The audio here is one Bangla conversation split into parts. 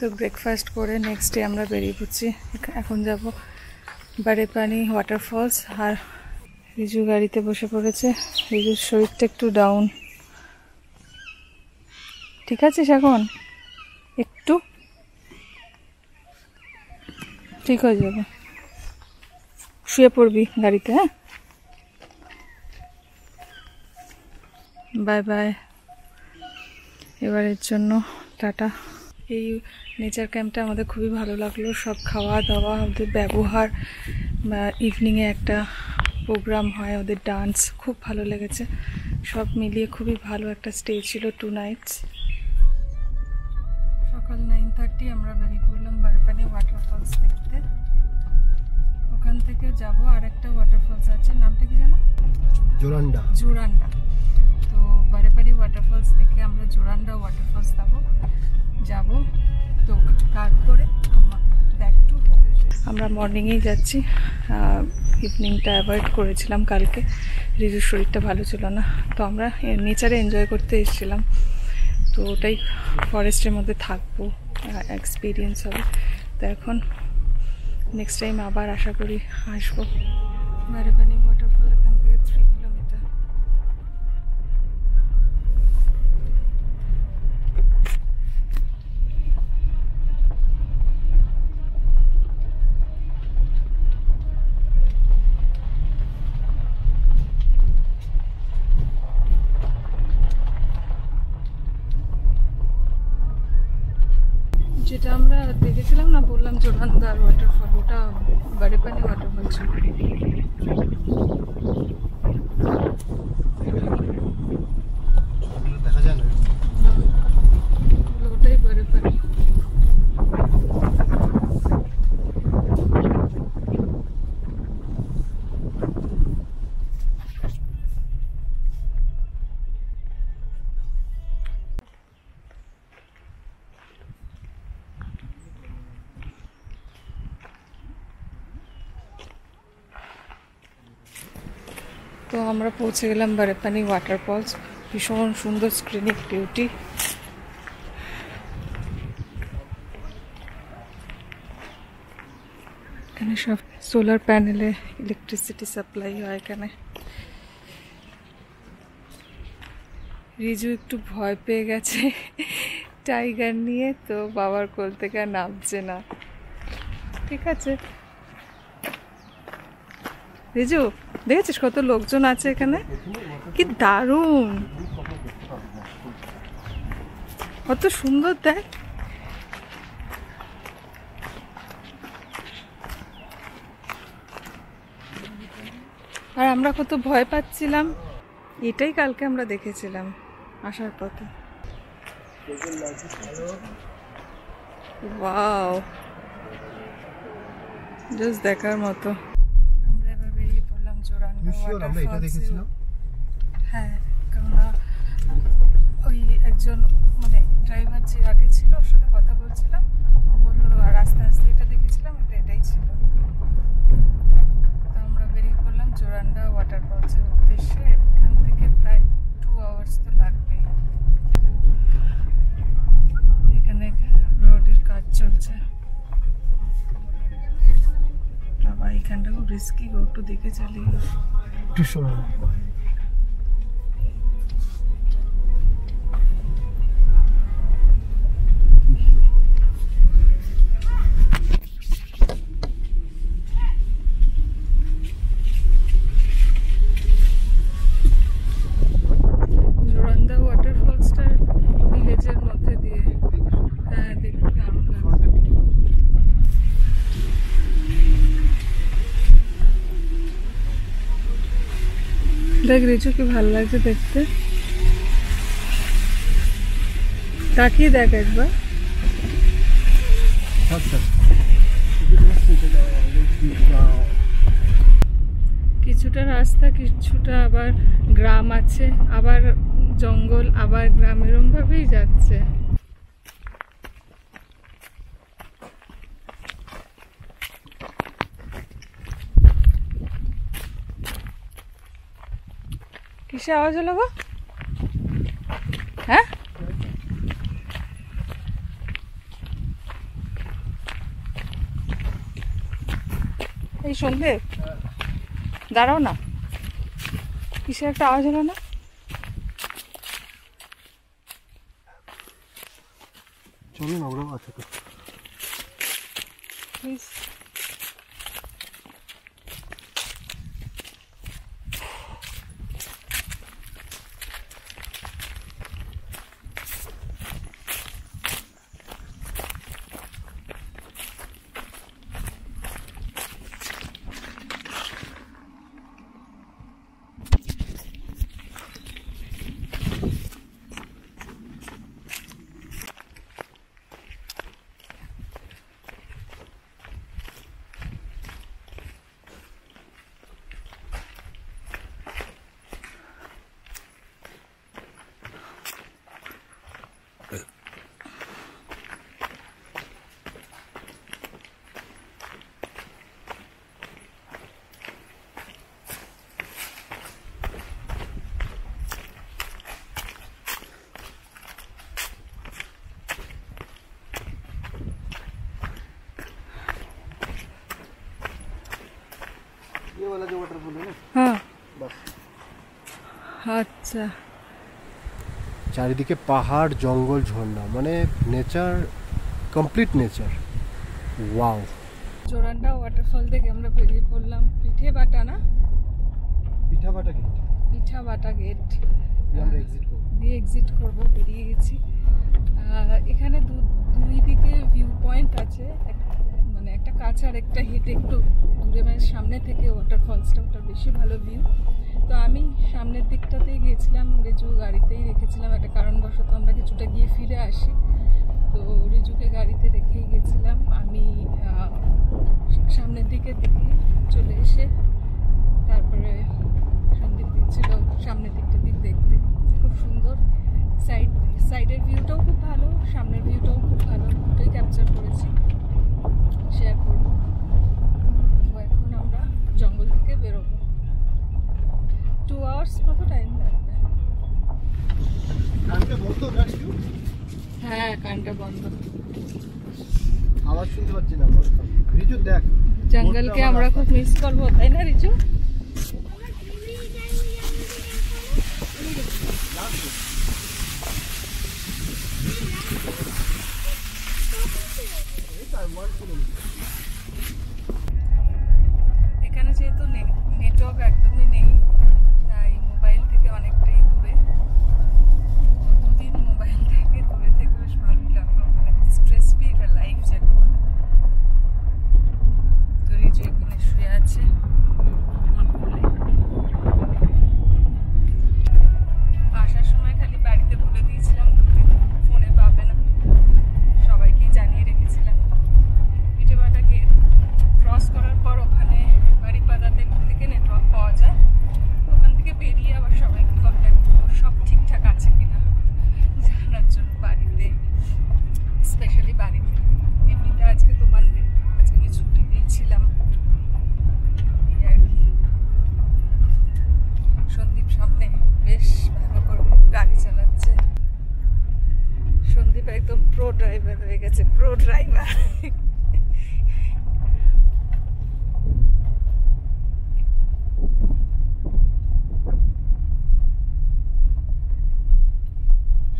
তো ব্রেকফাস্ট করে নেক্সট ডে আমরা বেরিয়ে পড়ছি। এখন যাব বারেপানি ওয়াটারফলস। আর রিজু গাড়িতে বসে পড়েছে। রিজুর শরীরটা একটু ডাউন। ঠিক আছিস এখন? একটু ঠিক হয়ে যাবে, শুয়ে পড়বি গাড়িতে। হ্যাঁ, বাই বাই, এবারের জন্য টাটা। এই নেচার ক্যাম্পটা আমাদের খুবই ভালো লাগলো। সব খাওয়া দাওয়া, ওদের ব্যবহার, ইভিনিংয়ে একটা প্রোগ্রাম হয়, ওদের ডান্স, খুব ভালো লেগেছে। সব মিলিয়ে খুবই ভালো একটা স্টে ছিল, 2 নাইটস। সকাল 9:30 আমরা বেরিয়ে পড়লাম বারেপানি ওয়াটারফলস দেখতে। ওখান থেকে যাব আর একটা ওয়াটারফলস আছে, নামটা কি জানো? জোরান্ডা। জোরান্ডা। তো বারেপানি ওয়াটারফলস দেখে আমরা জোরান্ডা ওয়াটারফলস যাব। তো তারপরে ব্যাক টু হোম। আমরা মর্নিংয়েই যাচ্ছি, ইভিনিংটা অ্যাভয়েড করেছিলাম কালকে। রিজুর শরীরটা ভালো ছিল না, তো আমরা নেচারে এনজয় করতে এসেছিলাম। তো ওটাই, ফরেস্টের মধ্যে থাকবো, এক্সপিরিয়েন্স হবে। তো এখন নেক্সট টাইম আবার আশা করি আসবো। বারেপানি ওয়াটারফল এখান থেকে 3 কিলোমিটার। যেটা আমরা দেখেছিলাম না, বললাম জোরান্দার ওয়াটারফল, ওটা বারেপানি ওয়াটারফল ছিল। দেখা যায় না, ওটাই বারেপানি। তো আমরা পৌঁছে গেলাম বারেপানি ওয়াটারফলস। ভীষণ সুন্দর স্ক্রিনিক বিউটি। এখানে সব সোলার প্যানেলে ইলেকট্রিসিটি সাপ্লাই হয় এখানে। রিজু একটু ভয় পেয়ে গেছে টাইগার নিয়ে, তো বাবার কোল থেকে আর নামছে না। ঠিক আছে রিজু, দেখেছিস কত লোকজন আছে এখানে? কি দারুণ, কত সুন্দর দেখ। আর আমরা কত ভয় পাচ্ছিলাম। এটাই কালকে আমরা দেখেছিলাম আসার পথে। ওয়াও, জাস্ট দেখার মতো। আমরা এবার বেরিয়ে পড়লাম জোরান্ডা ওয়াটারফলস। হ্যাঁ, কারণ ওই একজন মানে ড্রাইভার যে আগে ছিল, ওর সাথে কথা বলছিলাম, ও বললো আর আস্তে আস্তে এটা দেখেছিলাম, এটাই ছিল। তো আমরা বেরিয়ে পড়লাম জোরান্ডা ওয়াটারফলসের উদ্দেশ্যে। এখান থেকে প্রায় 2 আওয়ার্স তো লাগবেই। এখানে রোডের কাজ চলছে। বাবা, এখানটা খুব রিস্কি, একটু দেখে চালিয়ে একটু সময়। জোরান্ডা ওয়াটারফলসটা ভিলেজের মধ্যে দিয়ে। হ্যাঁ, দেখলাম। দেখ রিজু, কি ভালো লাগছে দেখতে। তাকিয়ে দেখ একবার। কিছুটা রাস্তা, কিছুটা আবার গ্রাম আছে, আবার জঙ্গল, আবার গ্রাম, এরম ভাবেই যাচ্ছে। কিসে আওয়াজ হলো গো? হ্যাঁ, এই সন্ধে দাঁড়াও না, কিসের একটা আওয়াজ হলো না? চলো না, ওরাও আছে তো। প্লিজ ये वाला जो वाटरफॉल है ना, हाँ बस। আচ্ছা, চারিদিকে পাহাড়, জঙ্গল, ঝর্ণা, মানে nature, complete nature. Wow. Joranda waterfall থেকে আমরা বেরিয়ে পড়লাম পিঠে বাটা না, পিঠাবাটা গেট পিঠাবাটা গেট আমরা এক্সিট করব, দিয়ে এক্সিট করবো, বেরিয়ে গেছি। এখানে দুই দিকে ভিউ পয়েন্ট আছে, মানে একটা কাছে আর একটা হেঁটে একটু দূরে, মানে সামনে থেকে ওয়াটারফলসটা, ওটা বেশি ভালো ভিউ। তো আমি সামনের দিকটাতেই গিয়েছিলাম, রিজু গাড়িতেই রেখেছিলাম, একটা কারণবশত আমরা কিছুটা গিয়ে ফিরে আসি, তো রিজুকে গাড়িতে রেখেই গেছিলাম। আমি সামনের দিকে দেখে চলে এসে তারপরে সন্দীপ দিচ্ছিল সামনের দিকটা দেখতে, খুব সুন্দর। সাইডের ভিউটাও খুব ভালো, সামনের ভিউটাও খুব ভালো, দুটোই ক্যাপচার করেছি, শেয়ার করব। তো এখন আমরা জঙ্গল থেকে বেরোবো, 2 আওয়ার্স মতো টাইম লাগবে। কানটা বন্ধ রাখছি। হ্যাঁ, কানটা বন্ধ, আওয়াজ শুনতে পাচ্ছি না। রিজু দেখ, জঙ্গলকে আমরা খুব মিস করবো, তাই না রিজু? এখানে যেহেতু নেটওয়ার্ক একদমই নেই, তাই মোবাইল থেকে অনেকটাই দূরে, দুদিন মোবাইল থেকে দূরে থেকে বেশ ভালো লাগলো, মানে স্ট্রেস ফ্রি একটা লাইফ যাকে বলে। তো রিজু এখানে শুয়ে আছে আমার কোলে। আসার সময় খালি বাড়িতে বলে দিয়েছিলাম ফোনে পাবে না, সবাইকেই জানিয়ে রেখেছিলাম। পিঠেবাটা গেট ক্রস করার পর ওখানে বাড়িপাদাতে থেকে নেটওয়ার্ক পাওয়া যায়, ওখান থেকে বেরিয়ে আবার সবাইকে কন্ট্যাক্ট করবো সব ঠিকঠাক আছে কিনা জানার জন্য, বাড়িতে স্পেশালি বাড়িতে। এমনিতে আজকে তো মানডে, আজকে আমি ছুটি দিয়েছিলাম আর কি। সন্দীপ সামনে বেশ ভালো করে গাড়ি চালাচ্ছে, সন্দীপ একদম প্রো ড্রাইভার হয়ে গেছে, প্রো ড্রাইভার।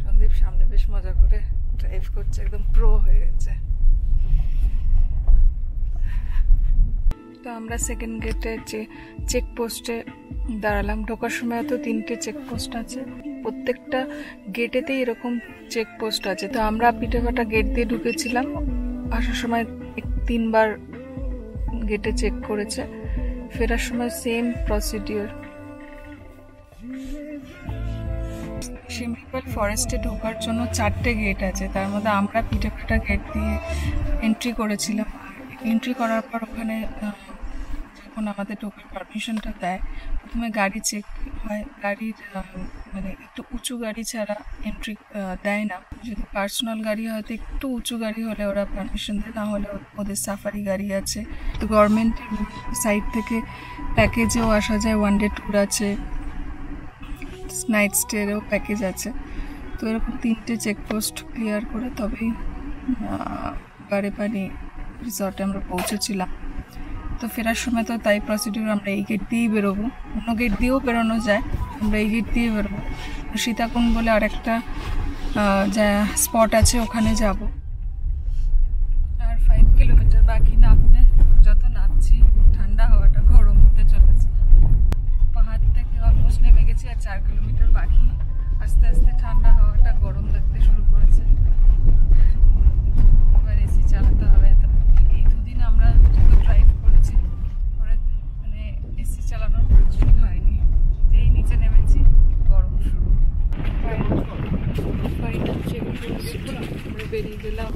সন্দীপ সামনে বেশ মজা করে ড্রাইভ করছে, একদম প্রো হয়ে গেছে। তো আমরা সেকেন্ড গেটে চেকপোস্টে দাঁড়ালাম। ঢোকার সময় তো 3টে চেকপোস্ট আছে, প্রত্যেকটা গেটেতেই এরকম চেকপোস্ট আছে। তো আমরা পিঠেবাটা গেট দিয়ে ঢুকেছিলাম, আসার সময় 3বার গেটে চেক করেছে, ফেরার সময় সেম প্রসিডিওর। শিমলিপাল ফরেস্টে ঢোকার জন্য 4টে গেট আছে, তার মধ্যে আমরা পিঠেবাটা গেট দিয়ে এন্ট্রি করেছিলাম। এন্ট্রি করার পর ওখানে যখন আমাদের ঢোকার পারমিশনটা দেয়, প্রথমে গাড়ি চেক হয়, গাড়ির মানে একটু উঁচু গাড়ি ছাড়া এন্ট্রি দেয় না। যদি পার্সোনাল গাড়ি হয়তো একটু উঁচু গাড়ি হলে ওরা পারমিশন দেয়, না হলে ওদের সাফারি গাড়ি আছে। তো গভর্নমেন্টের সাইড থেকে প্যাকেজেও আসা যায়, 1 ডে ট্যুর আছে, নাইট স্টেরও প্যাকেজ আছে। তো এরকম 3টে চেকপোস্ট ক্লিয়ার করে তবেই বারেপানি রিসর্টে আমরা পৌঁছেছিলাম। তো ফেরার সময় তো তাই প্রসিডিউর, আমরা এই গেট দিয়েই বেরোবো, অন্য গেট দিয়েও বেরোনো যায়, আমরা এই গেট দিয়ে বেরোবো। সীতাকুণ্ড বলে আরেকটা যা স্পট আছে ওখানে যাব। আর 5 কিলোমিটার বাকি নামতে, যত নামছি ঠান্ডা হাওয়াটা গরম হতে চলেছে। পাহাড় থেকে অলমোস্ট নেমে গেছি, আর 4 কিলোমিটার বাকি। আস্তে আস্তে ঠান্ডা হাওয়াটা গরম লাগতে শুরু করেছে। এবার এসি চালাতে হবে। এই দুদিন আমরা ড্রাইভ করেছি, মানে এসি চালানোর প্রয়োজন হয়নি। এই নিচে নেমেছি, গরম শুরু। আমরা বেরিয়ে গেলাম।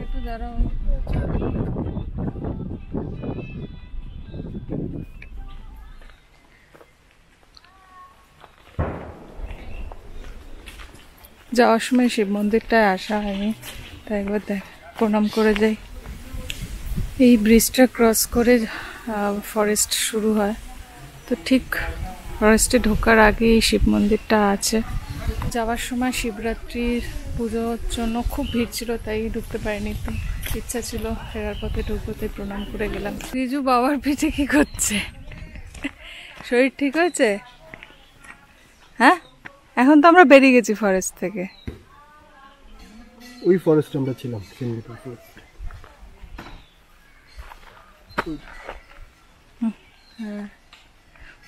একটু দাঁড়াও। যাওয়ার সময় শিব মন্দিরটায় আসা হয়নি, তাই একবার প্রণাম করে যাই। এই ব্রিজটা ক্রস করে ফরেস্ট শুরু হয়, তো ঠিক ফরেস্টে ঢোকার আগে এই শিব মন্দিরটা আছে। যাওয়ার সময় শিবরাত্রির পুজোর জন্য খুব ভিড় ছিল, তাই ঢুকতে পারিনি। তো ইচ্ছা ছিল ফেরার পথে ঢুকবো, তাই প্রণাম করে গেলাম। রিজু বাবার পিঠে কি করছে? শরীর ঠিক হয়েছে? হ্যাঁ, এখন তো আমরা বেরিয়ে গেছি ফরেস্ট থেকে। ওই ফরেস্টে আমরা ছিলাম, হ্যাঁ,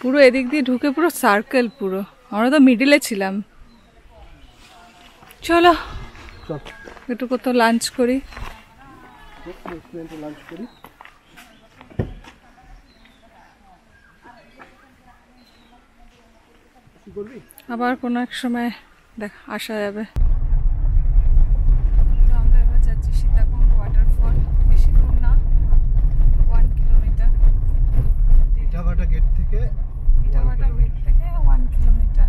পুরো এদিক দিয়ে ঢুকে পুরো সার্কেল, পুরো আমরা তো মিডিলে ছিলাম। চলো একটু কোথাও লাঞ্চ করি। আবার কোনো এক সময় আসা যাবে। আমরা এবার যাচ্ছি সীতাকুণ্ড ওয়াটারফল। বেশি দূর না, 1 কিলোমিটার। ইটাভাটা গেট থেকে 1 কিলোমিটার।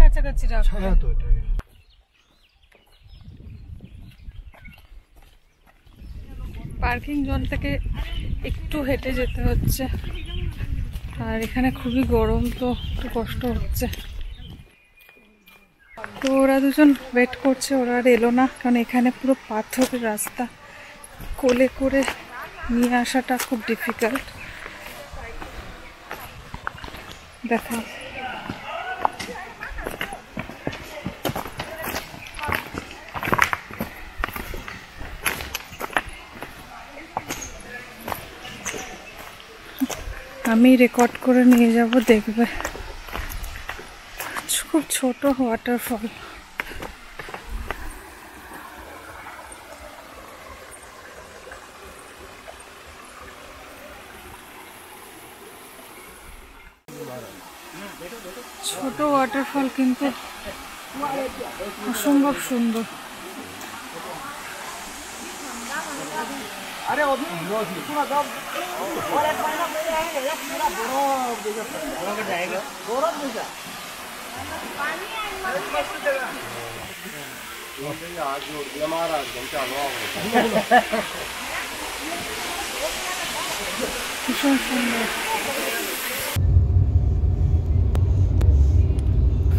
কাছাকাছি রাখো। হ্যাঁ, তো এটাই। পার্কিং জোন থেকে একটু হেঁটে যেতে হচ্ছে, আর এখানে খুবই গরম, তো একটু কষ্ট হচ্ছে। তো ওরা দুজন ওয়েট করছে, ওরা আর এলো না, কারণ এখানে পুরো পাথরের রাস্তা, কোলে করে নিয়ে আসাটা খুব ডিফিকাল্ট। দেখা আমি রেকর্ড করে নিয়ে যাব, দেখবে। খুব ছোট ওয়াটারফল। ছোট ওয়াটারফল কিন্তু অসম্ভব সুন্দর। আরে অভি পুরো দাও और एक महीना पहले आए एक पूरा बड़ा जगह अलग जाएगा गौरव जगह पानी वो पे आज जोड़ दिया महाराज हम चालू आओ ভীষণ সুন্দর।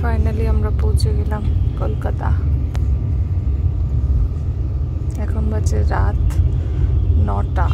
ফাইনালি আমরা পৌঁছে গেলাম কলকাতা। বাজে রাত 9টা।